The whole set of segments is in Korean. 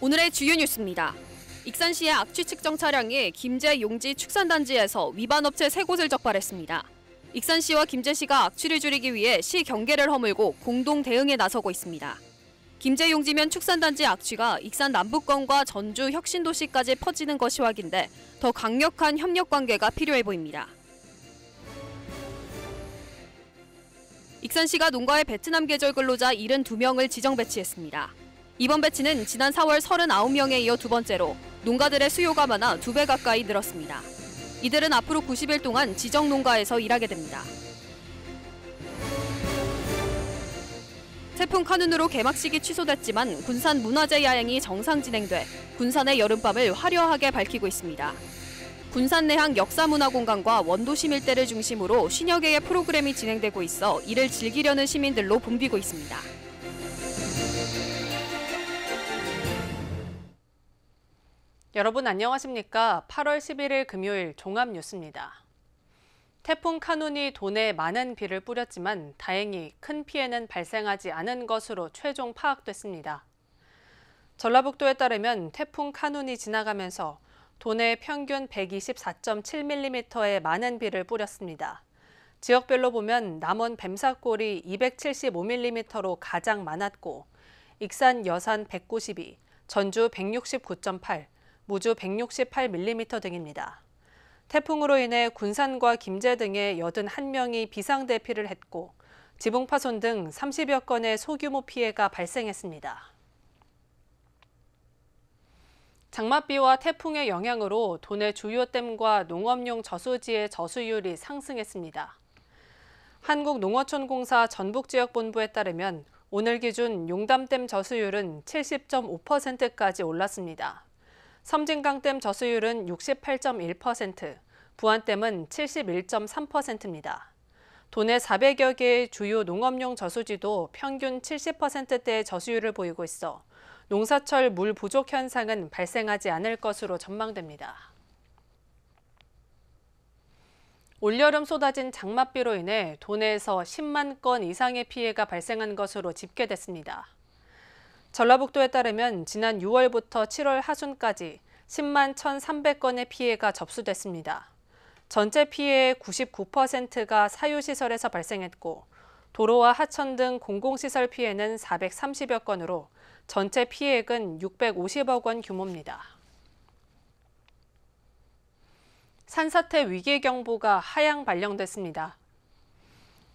오늘의 주요 뉴스입니다. 익산시의 악취 측정 차량이 김제 용지 축산단지에서 위반업체 3곳을 적발했습니다. 익산시와 김제시가 악취를 줄이기 위해 시 경계를 허물고 공동 대응에 나서고 있습니다. 김제 용지면 축산단지 악취가 익산 남부권과 전주 혁신도시까지 퍼지는 것이 확인돼 더 강력한 협력 관계가 필요해 보입니다. 익산시가 농가의 베트남 계절 근로자 72명을 지정 배치했습니다. 이번 배치는 지난 4월 39명에 이어 두 번째로 농가들의 수요가 많아 2배 가까이 늘었습니다. 이들은 앞으로 90일 동안 지정 농가에서 일하게 됩니다. 태풍 카눈으로 개막식이 취소됐지만 군산 문화제 야행이 정상 진행돼 군산의 여름밤을 화려하게 밝히고 있습니다. 군산 내항 역사문화공간과 원도심 일대를 중심으로 50여 개의 프로그램이 진행되고 있어 이를 즐기려는 시민들로 붐비고 있습니다. 여러분 안녕하십니까? 8월 11일 금요일 종합뉴스입니다. 태풍 카눈이 도내에 많은 비를 뿌렸지만 다행히 큰 피해는 발생하지 않은 것으로 최종 파악됐습니다. 전라북도에 따르면 태풍 카눈이 지나가면서 도내 평균 124.7mm의 많은 비를 뿌렸습니다. 지역별로 보면 남원 뱀사골이 275mm로 가장 많았고 익산 여산 192, 전주 169.8, 무주 168mm 등입니다. 태풍으로 인해 군산과 김제 등의 81명이 비상대피를 했고 지붕 파손 등 30여 건의 소규모 피해가 발생했습니다. 장맛비와 태풍의 영향으로 도내 주요 댐과 농업용 저수지의 저수율이 상승했습니다. 한국농어촌공사 전북지역본부에 따르면 오늘 기준 용담댐 저수율은 70.5%까지 올랐습니다. 섬진강댐 저수율은 68.1%, 부안댐은 71.3%입니다. 도내 400여 개의 주요 농업용 저수지도 평균 70%대의 저수율을 보이고 있어 농사철 물 부족 현상은 발생하지 않을 것으로 전망됩니다. 올여름 쏟아진 장맛비로 인해 도내에서 10만 건 이상의 피해가 발생한 것으로 집계됐습니다. 전라북도에 따르면 지난 6월부터 7월 하순까지 10만 1,300건의 피해가 접수됐습니다. 전체 피해의 99%가 사유시설에서 발생했고 도로와 하천 등 공공시설 피해는 430여 건으로 전체 피해액은 650억 원 규모입니다. 산사태 위기경보가 하향 발령됐습니다.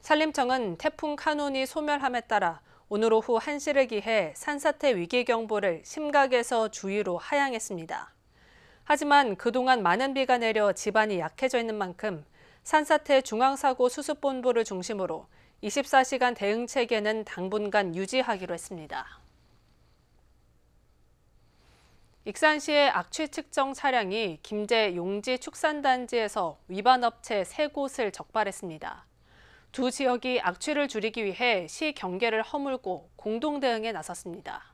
산림청은 태풍 카눈이 소멸함에 따라 오늘 오후 1시를 기해 산사태 위기경보를 심각에서 주의로 하향했습니다. 하지만 그동안 많은 비가 내려 지반이 약해져 있는 만큼 산사태 중앙사고수습본부를 중심으로 24시간 대응 체계는 당분간 유지하기로 했습니다. 익산시의 악취 측정 차량이 김제 용지 축산단지에서 위반업체 3곳을 적발했습니다. 두 지역이 악취를 줄이기 위해 시 경계를 허물고 공동 대응에 나섰습니다.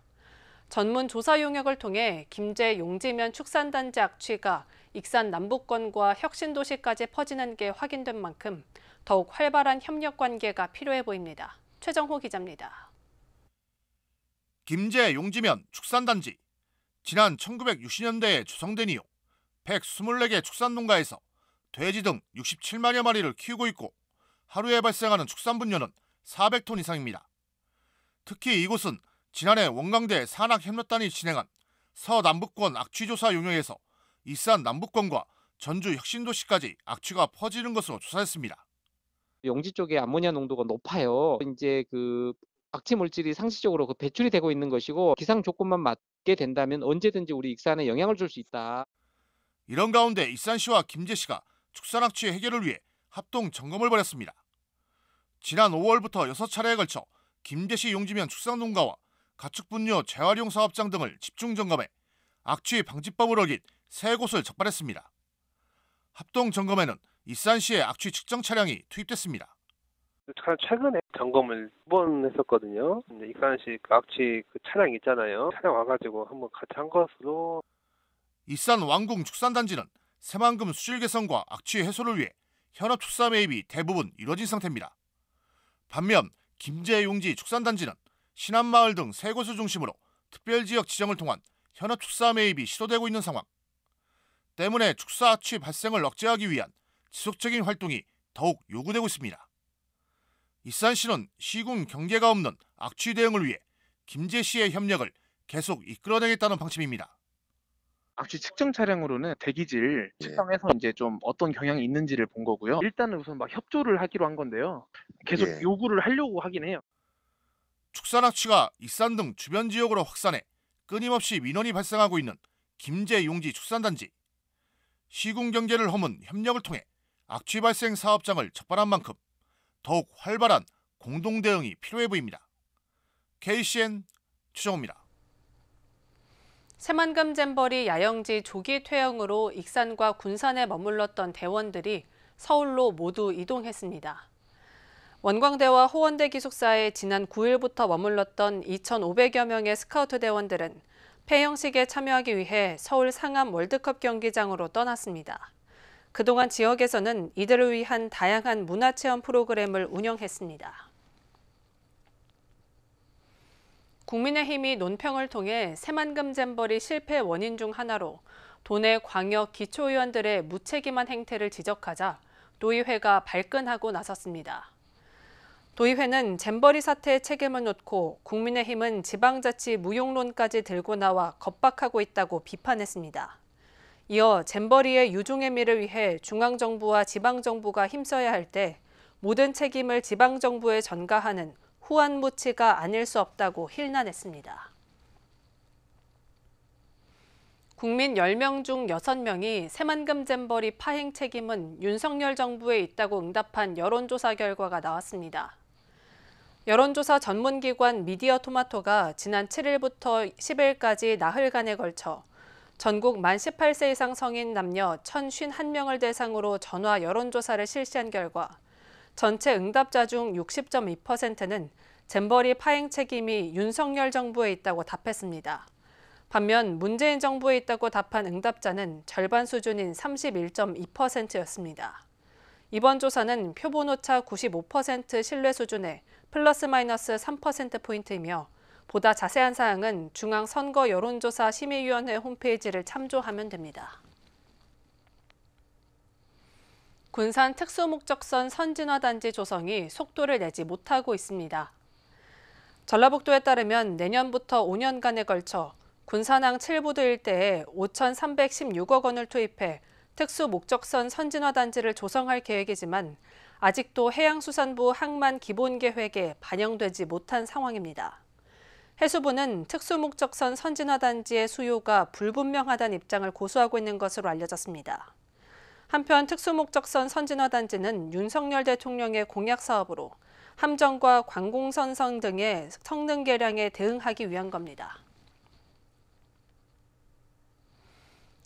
전문 조사 용역을 통해 김제 용지면 축산단지 악취가 익산 남부권과 혁신도시까지 퍼지는 게 확인된 만큼 더욱 활발한 협력 관계가 필요해 보입니다. 최정호 기자입니다. 김제 용지면 축산단지. 지난 1960년대에 조성된 이후 124개 축산농가에서 돼지 등 67만여 마리를 키우고 있고 하루에 발생하는 축산 분뇨는 400톤 이상입니다. 특히 이곳은 지난해 원광대 산악협력단이 진행한 서남북권 악취조사 용역에서 익산 남부권과 전주 혁신도시까지 악취가 퍼지는 것으로 조사했습니다. 용지 쪽에 암모니아 농도가 높아요. 이제 악취 물질이 상시적으로 배출이 되고 있는 것이고 기상 조건만 맞게 된다면 언제든지 우리 익산에 영향을 줄 수 있다. 이런 가운데 익산시와 김제시가 축산 악취 해결을 위해 합동 점검을 벌였습니다. 지난 5월부터 6차례에 걸쳐 김제시 용지면 축산농가와 가축분뇨 재활용 사업장 등을 집중 점검해 악취 방지법을 어긴 3곳을 적발했습니다. 합동 점검에는 익산시의 악취 측정 차량이 투입됐습니다. 최근에 점검을 2번 했었거든요. 근데 익산시 악취 차량 있잖아요. 차량 와가지고 한번 같이 한 것으로. 익산 왕궁 축산단지는 새만금 수질 개선과 악취 해소를 위해 현업 축사 매입이 대부분 이루어진 상태입니다. 반면 김제 용지 축산단지는 신안마을 등 3곳을 중심으로 특별지역 지정을 통한 현업 축사 매입이 시도되고 있는 상황. 때문에 축사 악취 발생을 억제하기 위한 지속적인 활동이 더욱 요구되고 있습니다. 익산시는 시군 경계가 없는 악취 대응을 위해 김제시의 협력을 계속 이끌어내겠다는 방침입니다. 악취 측정 차량으로는 대기질 측정해서 이제 좀 어떤 경향이 있는지를 본 거고요. 일단은 우선 막 협조를 하기로 한 건데요. 계속 요구를 하려고 하긴 해요. 축산 악취가 익산 등 주변 지역으로 확산해 끊임없이 민원이 발생하고 있는 김제 용지 축산단지. 시군 경계를 허문 협력을 통해 악취 발생 사업장을 적발한 만큼 더욱 활발한 공동 대응이 필요해 보입니다. KCN 최정호입니다. 새만금 잼버리 야영지 조기 퇴영으로 익산과 군산에 머물렀던 대원들이 서울로 모두 이동했습니다. 원광대와 호원대 기숙사에 지난 9일부터 머물렀던 2,500여 명의 스카우트 대원들은 폐영식에 참여하기 위해 서울 상암 월드컵 경기장으로 떠났습니다. 그동안 지역에서는 이들을 위한 다양한 문화체험 프로그램을 운영했습니다. 국민의힘이 논평을 통해 새만금 잼버리 실패 원인 중 하나로 도내 광역 기초의원들의 무책임한 행태를 지적하자 도의회가 발끈하고 나섰습니다. 도의회는 잼버리 사태의 책임을 묻고 국민의힘은 지방자치 무용론까지 들고 나와 겁박하고 있다고 비판했습니다. 이어 잼버리의 유종의미를 위해 중앙정부와 지방정부가 힘써야 할 때 모든 책임을 지방정부에 전가하는 후한무치가 아닐 수 없다고 힐난했습니다. 국민 10명 중 6명이 새만금 잼버리 파행 책임은 윤석열 정부에 있다고 응답한 여론조사 결과가 나왔습니다. 여론조사 전문기관 미디어토마토가 지난 7일부터 10일까지 나흘간에 걸쳐 전국 만 18세 이상 성인 남녀 1,051명을 대상으로 전화 여론조사를 실시한 결과 전체 응답자 중 60.2%는 잼버리 파행 책임이 윤석열 정부에 있다고 답했습니다. 반면 문재인 정부에 있다고 답한 응답자는 절반 수준인 31.2%였습니다. 이번 조사는 표본오차 95% 신뢰 수준의 플러스 마이너스 3%포인트이며 보다 자세한 사항은 중앙선거여론조사심의위원회 홈페이지를 참조하면 됩니다. 군산 특수목적선 선진화단지 조성이 속도를 내지 못하고 있습니다. 전라북도에 따르면 내년부터 5년간에 걸쳐 군산항 7부도 일대에 5,316억 원을 투입해 특수목적선 선진화단지를 조성할 계획이지만 아직도 해양수산부 항만 기본계획에 반영되지 못한 상황입니다. 해수부는 특수목적선 선진화단지의 수요가 불분명하다는 입장을 고수하고 있는 것으로 알려졌습니다. 한편 특수목적선 선진화단지는 윤석열 대통령의 공약 사업으로 함정과 관공선성 등의 성능 개량에 대응하기 위한 겁니다.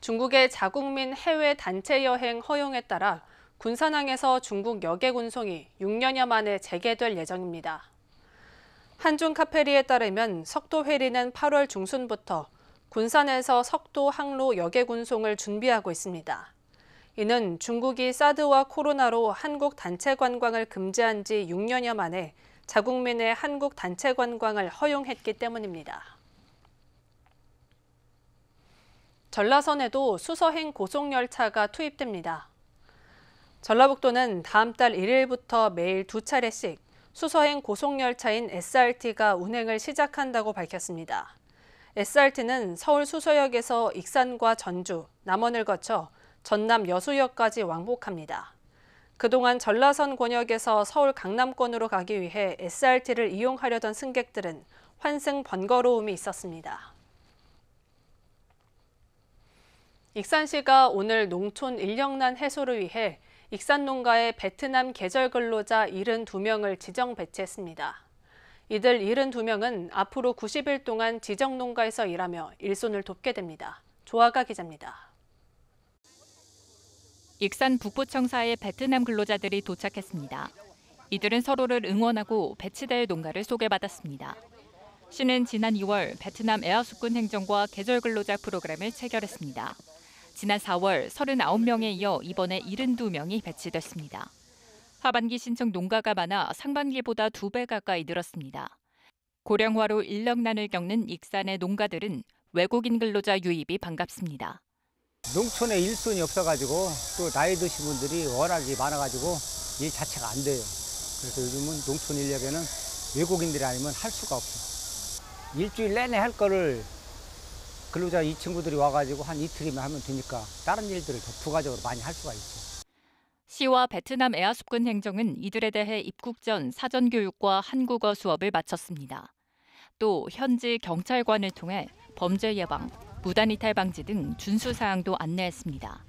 중국의 자국민 해외 단체 여행 허용에 따라 군산항에서 중국 역외 군송이 6년여 만에 재개될 예정입니다. 한중 카페리에 따르면 석도 회리는 8월 중순부터 군산에서 석도 항로 역외 군송을 준비하고 있습니다. 이는 중국이 사드와 코로나로 한국 단체 관광을 금지한 지 6년여 만에 자국민의 한국 단체 관광을 허용했기 때문입니다. 전라선에도 수서행 고속열차가 투입됩니다. 전라북도는 다음 달 1일부터 매일 2차례씩 수서행 고속열차인 SRT가 운행을 시작한다고 밝혔습니다. SRT는 서울 수서역에서 익산과 전주, 남원을 거쳐 전남 여수역까지 왕복합니다. 그동안 전라선 권역에서 서울 강남권으로 가기 위해 SRT를 이용하려던 승객들은 환승 번거로움이 있었습니다. 익산시가 오늘 농촌 인력난 해소를 위해 익산 농가에 베트남 계절 근로자 72명을 지정 배치했습니다. 이들 72명은 앞으로 90일 동안 지정 농가에서 일하며 일손을 돕게 됩니다. 조아가 기자입니다. 익산 북부청사에 베트남 근로자들이 도착했습니다. 이들은 서로를 응원하고 배치될 농가를 소개받았습니다. 시는 지난 2월 베트남 에아수꾼 행정과 계절 근로자 프로그램을 체결했습니다. 지난 4월 39명에 이어 이번에 72명이 배치됐습니다. 하반기 신청 농가가 많아 상반기보다 2배 가까이 늘었습니다. 고령화로 인력난을 겪는 익산의 농가들은 외국인 근로자 유입이 반갑습니다. 농촌에 일손이 없어가지고 또 나이 드신 분들이 워낙에 많아가지고 일 자체가 안 돼요. 그래서 요즘은 농촌 인력에는 외국인들이 아니면 할 수가 없어. 일주일 내내 할 거를 근로자 이 친구들이 와가지고 한 이틀이면 하면 되니까 다른 일들을 더 부가적으로 많이 할 수가 있죠. 시와 베트남 에아수군 행정은 이들에 대해 입국 전 사전 교육과 한국어 수업을 마쳤습니다. 또 현지 경찰관을 통해 범죄 예방, 무단 이탈 방지 등 준수 사항도 안내했습니다.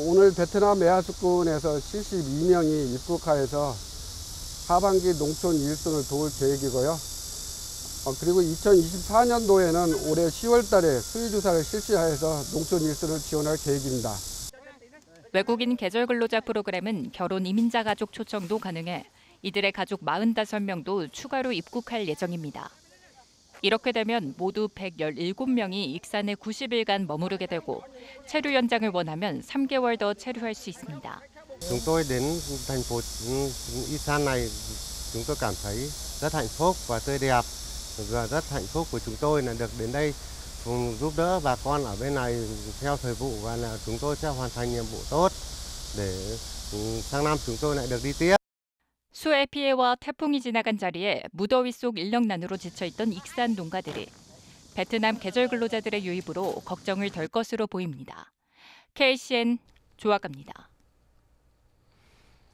오늘 베트남 에아수군에서 72명이 입국하여서 하반기 농촌 일손을 도울 계획이고요. 그리고 2024년도에는 올해 10월 달에 수의주사를 실시하여서 농촌 일손을 지원할 계획입니다. 외국인 계절 근로자 프로그램은 결혼 이민자 가족 초청도 가능해 이들의 가족 45명도 추가로 입국할 예정입니다. 이렇게 되면 모두 117명이 익산에 90일간 머무르게 되고 체류 연장을 원하면 3개월 더 체류할 수 있습니다. Chúng tôi đến thành phố Ysan này, chúng tôi cảm thấy rất hạnh phúc và tươi đẹp. Và rất hạnh phúc của chúng tôi là được đến đây giúp đỡ bà con ở bên này theo thời vụ và là chúng tôi sẽ hoàn thành nhiệm vụ tốt để sang năm chúng tôi lại được đi tiếp. 수해 피해와 태풍이 지나간 자리에 무더위 속 인력난으로 지쳐있던 익산 농가들이 베트남 계절 근로자들의 유입으로 걱정을 덜 것으로 보입니다. KCN 조아갑니다.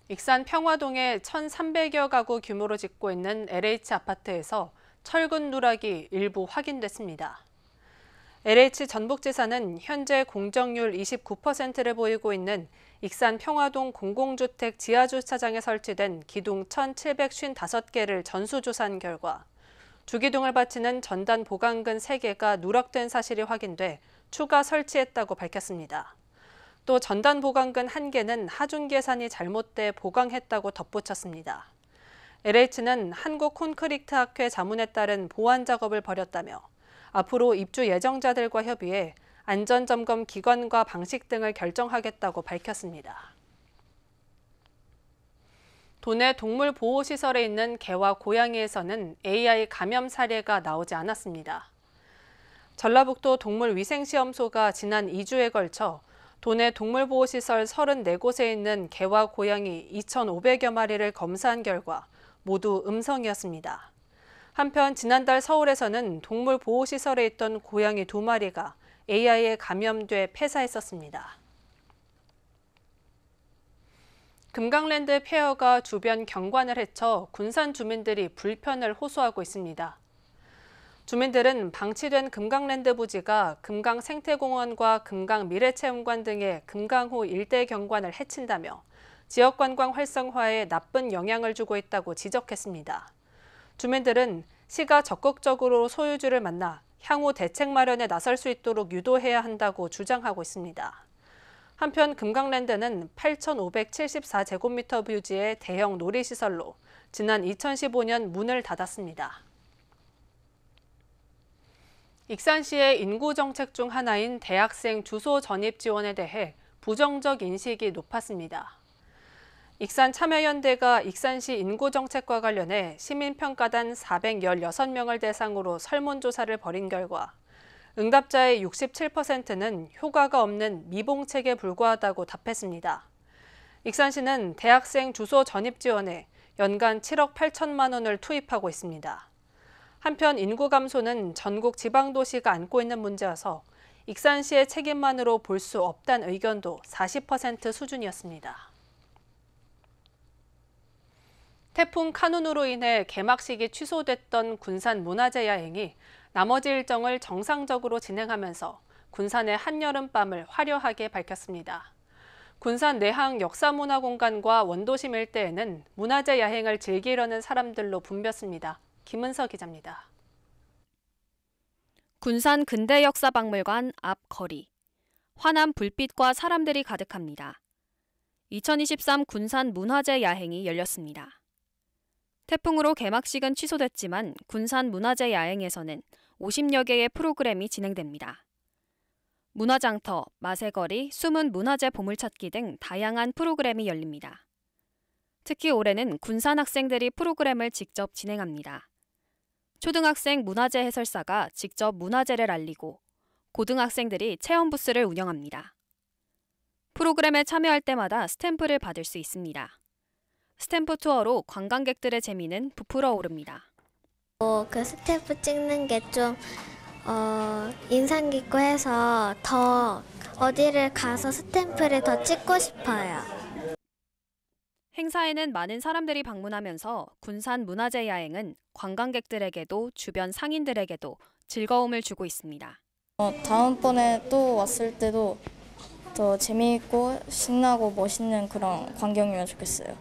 익산 평화동에 1,300여 가구 규모로 짓고 있는 LH 아파트에서 철근 누락이 일부 확인됐습니다. LH 전북지사는 현재 공정률 29%를 보이고 있는 익산 평화동 공공주택 지하주차장에 설치된 기둥 1,755개를 전수조사한 결과 주기둥을 받치는 전단 보강근 3개가 누락된 사실이 확인돼 추가 설치했다고 밝혔습니다. 또 전단 보강근 1개는 하중 계산이 잘못돼 보강했다고 덧붙였습니다. LH는 한국콘크리트학회 자문에 따른 보완 작업을 벌였다며 앞으로 입주 예정자들과 협의해 안전점검 기관과 방식 등을 결정하겠다고 밝혔습니다. 도내 동물보호시설에 있는 개와 고양이에서는 AI 감염 사례가 나오지 않았습니다. 전라북도 동물위생시험소가 지난 2주에 걸쳐 도내 동물보호시설 34곳에 있는 개와 고양이 2,500여 마리를 검사한 결과 모두 음성이었습니다. 한편 지난달 서울에서는 동물보호시설에 있던 고양이 2마리가 AI에 감염돼 폐사했었습니다. 금강랜드 폐허가 주변 경관을 해쳐 군산 주민들이 불편을 호소하고 있습니다. 주민들은 방치된 금강랜드 부지가 금강생태공원과 금강미래체험관 등의 금강호 일대 경관을 해친다며 지역관광 활성화에 나쁜 영향을 주고 있다고 지적했습니다. 주민들은 시가 적극적으로 소유주를 만나 향후 대책 마련에 나설 수 있도록 유도해야 한다고 주장하고 있습니다. 한편 금강랜드는 8,574제곱미터 부지의 대형 놀이시설로 지난 2015년 문을 닫았습니다. 익산시의 인구정책 중 하나인 대학생 주소 전입 지원에 대해 부정적 인식이 높았습니다. 익산 참여연대가 익산시 인구정책과 관련해 시민평가단 416명을 대상으로 설문조사를 벌인 결과 응답자의 67%는 효과가 없는 미봉책에 불과하다고 답했습니다. 익산시는 대학생 주소 전입 지원에 연간 7억 8천만 원을 투입하고 있습니다. 한편 인구 감소는 전국 지방도시가 안고 있는 문제여서 익산시의 책임만으로 볼 수 없다는 의견도 40% 수준이었습니다. 태풍 카눈으로 인해 개막식이 취소됐던 군산 문화제 야행이 나머지 일정을 정상적으로 진행하면서 군산의 한여름밤을 화려하게 밝혔습니다. 군산 내항 역사문화공간과 원도심 일대에는 문화제 야행을 즐기려는 사람들로 붐볐습니다. 김은서 기자입니다. 군산 근대역사박물관 앞 거리. 환한 불빛과 사람들이 가득합니다. 2023 군산 문화제 야행이 열렸습니다. 태풍으로 개막식은 취소됐지만 군산 문화제 야행에서는 50여 개의 프로그램이 진행됩니다. 문화장터, 마세거리, 숨은 문화재 보물찾기 등 다양한 프로그램이 열립니다. 특히 올해는 군산 학생들이 프로그램을 직접 진행합니다. 초등학생 문화재 해설사가 직접 문화재를 알리고 고등학생들이 체험 부스를 운영합니다. 프로그램에 참여할 때마다 스탬프를 받을 수 있습니다. 스탬프 투어로 관광객들의 재미는 부풀어 오릅니다. 그 스탬프 찍는 게 좀 인상 깊고 해서 더 어디를 가서 스탬프를 더 찍고 싶어요. 행사에는 많은 사람들이 방문하면서 군산 문화재 야행은 관광객들에게도 주변 상인들에게도 즐거움을 주고 있습니다. 다음번에 또 왔을 때도 더 재미있고 신나고 멋있는 그런 광경이면 좋겠어요.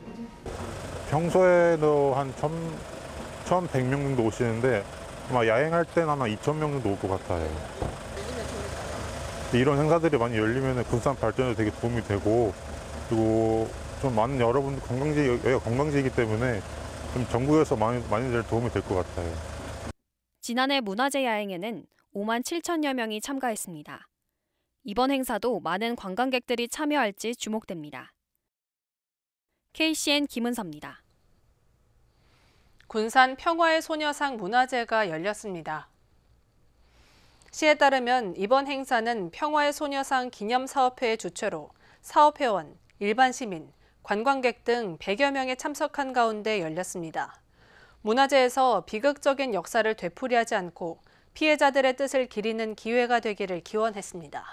평소에도 한 1,100명 정도 오시는데 아마 야행할 때는 아마 2,000명 정도 올 것 같아요. 이런 행사들이 많이 열리면 군산 발전에 되게 도움이 되고, 그리고 좀 많은 여러분들 여기가 관광지이기 때문에 좀 전국에서 많이들 도움이 될 것 같아요. 지난해 문화재 야행에는 5만 7천여 명이 참가했습니다. 이번 행사도 많은 관광객들이 참여할지 주목됩니다. KCN 김은서입니다. 군산 평화의 소녀상 문화제가 열렸습니다. 시에 따르면 이번 행사는 평화의 소녀상 기념사업회의 주최로 사업회원, 일반 시민, 관광객 등 100여 명이 참석한 가운데 열렸습니다. 문화제에서 비극적인 역사를 되풀이하지 않고 피해자들의 뜻을 기리는 기회가 되기를 기원했습니다.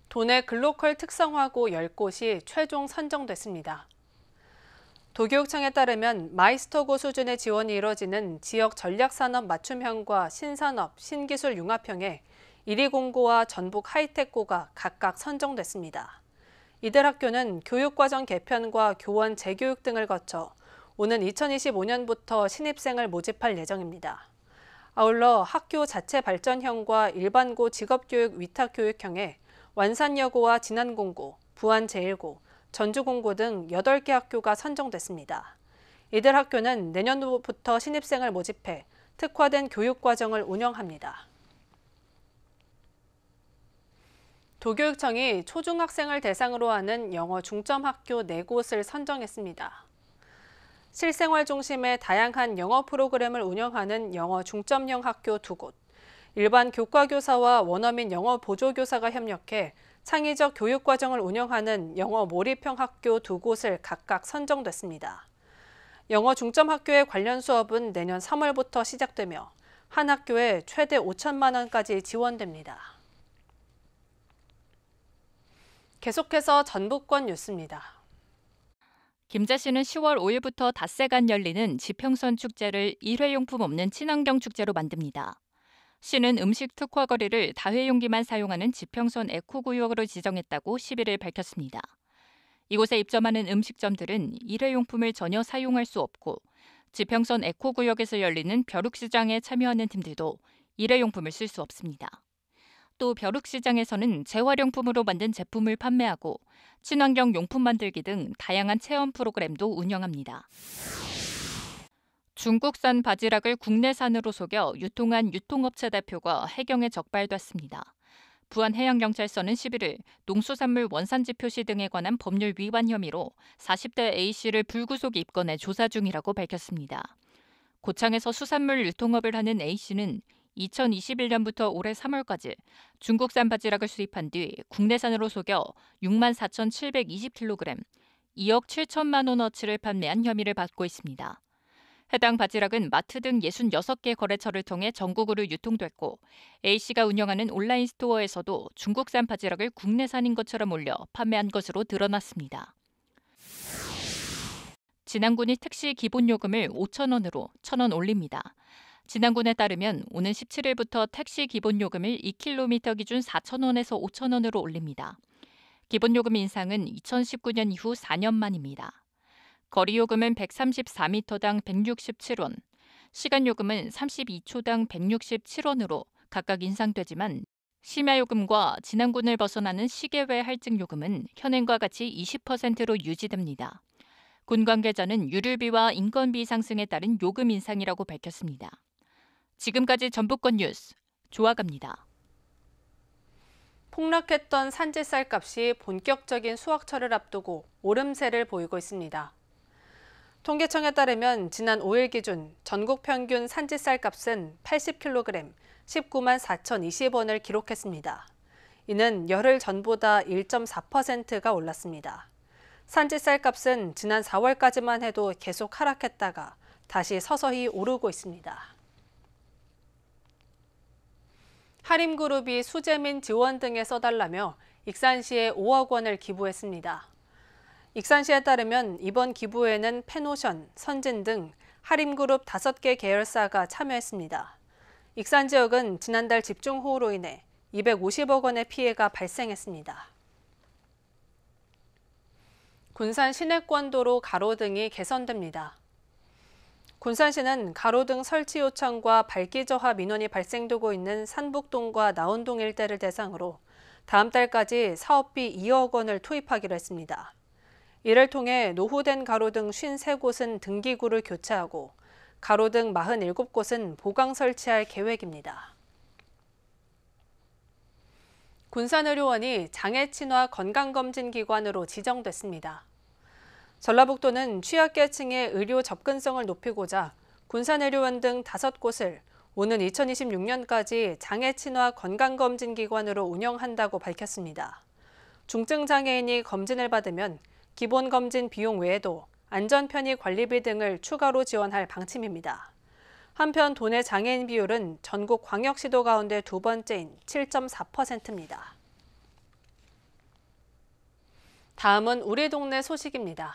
도내 글로컬 특성화고 10곳이 최종 선정됐습니다. 도교육청에 따르면 마이스터고 수준의 지원이 이뤄지는 지역 전략산업 맞춤형과 신산업, 신기술 융합형에 1위 공고와 전북 하이텍고가 각각 선정됐습니다. 이들 학교는 교육과정 개편과 교원 재교육 등을 거쳐 오는 2025년부터 신입생을 모집할 예정입니다. 아울러 학교 자체 발전형과 일반고 직업교육 위탁교육형에 완산여고와 진안공고, 부안제일고, 전주공고 등 8개 학교가 선정됐습니다. 이들 학교는 내년도부터 신입생을 모집해 특화된 교육과정을 운영합니다. 도교육청이 초중학생을 대상으로 하는 영어 중점학교 4곳을 선정했습니다. 실생활 중심의 다양한 영어 프로그램을 운영하는 영어 중점형 학교 2곳, 일반 교과교사와 원어민 영어 보조교사가 협력해 창의적 교육과정을 운영하는 영어 몰입형 학교 2곳을 각각 선정됐습니다. 영어 중점학교의 관련 수업은 내년 3월부터 시작되며 한 학교에 최대 5천만 원까지 지원됩니다. 계속해서 전북권 뉴스입니다. 김제시는 10월 5일부터 닷새간 열리는 지평선 축제를 일회용품 없는 친환경 축제로 만듭니다. 시는 음식 특화거리를 다회용기만 사용하는 지평선 에코구역으로 지정했다고 11일 밝혔습니다. 이곳에 입점하는 음식점들은 일회용품을 전혀 사용할 수 없고 지평선 에코구역에서 열리는 벼룩시장에 참여하는 팀들도 일회용품을 쓸 수 없습니다. 또 벼룩시장에서는 재활용품으로 만든 제품을 판매하고 친환경 용품 만들기 등 다양한 체험 프로그램도 운영합니다. 중국산 바지락을 국내산으로 속여 유통한 유통업체 대표가 해경에 적발됐습니다. 부안해양경찰서는 11일 농수산물 원산지 표시 등에 관한 법률 위반 혐의로 40대 A씨를 불구속 입건해 조사 중이라고 밝혔습니다. 고창에서 수산물 유통업을 하는 A씨는 2021년부터 올해 3월까지 중국산 바지락을 수입한 뒤 국내산으로 속여 64,720kg, 2억 7천만 원어치를 판매한 혐의를 받고 있습니다. 해당 바지락은 마트 등 66개 거래처를 통해 전국으로 유통됐고 A씨가 운영하는 온라인 스토어에서도 중국산 바지락을 국내산인 것처럼 올려 판매한 것으로 드러났습니다. 진안군이 택시 기본요금을 5,000원으로 1,000원 올립니다. 진안군에 따르면 오는 17일부터 택시 기본요금을 2km 기준 4,000원에서 5,000원으로 올립니다. 기본요금 인상은 2019년 이후 4년 만입니다. 거리요금은 134m당 167원, 시간요금은 32초당 167원으로 각각 인상되지만 심야요금과 진안군을 벗어나는 시계외 할증요금은 현행과 같이 20%로 유지됩니다. 군 관계자는 유류비와 인건비 상승에 따른 요금 인상이라고 밝혔습니다. 지금까지 전북권 뉴스 조아갑니다. 폭락했던 산지쌀 값이 본격적인 수확철을 앞두고 오름세를 보이고 있습니다. 통계청에 따르면 지난 5일 기준 전국 평균 산지쌀 값은 80kg, 19만 4,020원을 기록했습니다. 이는 열흘 전보다 1.4%가 올랐습니다. 산지쌀 값은 지난 4월까지만 해도 계속 하락했다가 다시 서서히 오르고 있습니다. 하림그룹이 수재민 지원 등에 써달라며 익산시에 5억 원을 기부했습니다. 익산시에 따르면 이번 기부에는 페노션, 선진 등 하림그룹 5개 계열사가 참여했습니다. 익산 지역은 지난달 집중호우로 인해 250억 원의 피해가 발생했습니다. 군산 시내권도로 가로등이 개선됩니다. 군산시는 가로등 설치 요청과 밝기 저하 민원이 발생되고 있는 산북동과 나운동 일대를 대상으로 다음 달까지 사업비 2억 원을 투입하기로 했습니다. 이를 통해 노후된 가로등 53곳은 등기구를 교체하고 가로등 47곳은 보강 설치할 계획입니다. 군산의료원이 장애친화 건강검진기관으로 지정됐습니다. 전라북도는 취약계층의 의료 접근성을 높이고자 군산의료원 등 5곳을 오는 2026년까지 장애친화 건강검진기관으로 운영한다고 밝혔습니다. 중증장애인이 검진을 받으면 기본 검진 비용 외에도 안전편의 관리비 등을 추가로 지원할 방침입니다. 한편 도내 장애인 비율은 전국 광역시도 가운데 두 번째인 7.4%입니다. 다음은 우리 동네 소식입니다.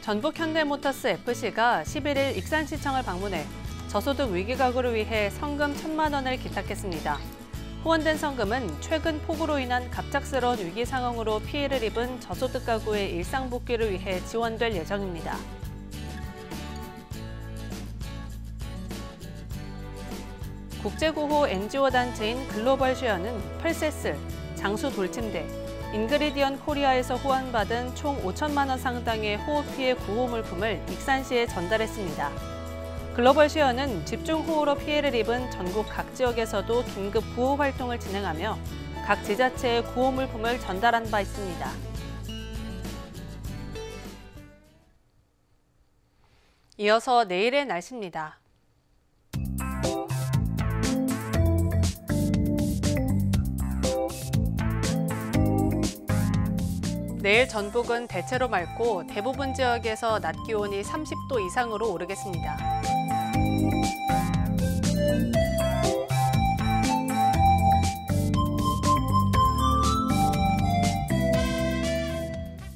전북 현대모터스 FC가 11일 익산시청을 방문해 저소득 위기 가구를 위해 성금 1,000만 원을 기탁했습니다. 후원된 성금은 최근 폭우로 인한 갑작스러운 위기 상황으로 피해를 입은 저소득 가구의 일상 복귀를 위해 지원될 예정입니다. 국제구호 NGO 단체인 글로벌 쉐어는 펄세스, 장수 돌침대, 인그리디언 코리아에서 후원받은 총 5천만 원 상당의 호우 피해 구호 물품을 익산시에 전달했습니다. 글로벌 쉐어는 집중호우로 피해를 입은 전국 각 지역에서도 긴급 구호 활동을 진행하며 각 지자체에 구호 물품을 전달한 바 있습니다. 이어서 내일의 날씨입니다. 내일 전북은 대체로 맑고 대부분 지역에서 낮 기온이 30도 이상으로 오르겠습니다.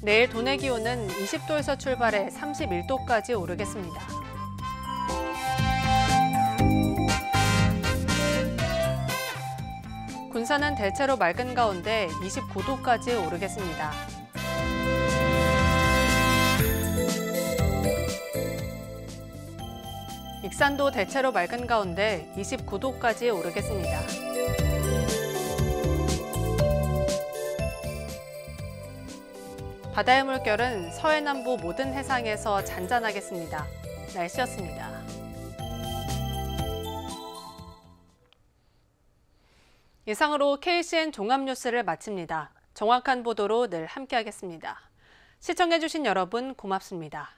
내일 도내 기온은 20도에서 출발해 31도까지 오르겠습니다. 군산은 대체로 맑은 가운데 29도까지 오르겠습니다. 익산도 대체로 맑은 가운데 29도까지 오르겠습니다. 바다의 물결은 서해남부 모든 해상에서 잔잔하겠습니다. 날씨였습니다. 이상으로 KCN 종합뉴스를 마칩니다. 정확한 보도로 늘 함께하겠습니다. 시청해주신 여러분 고맙습니다.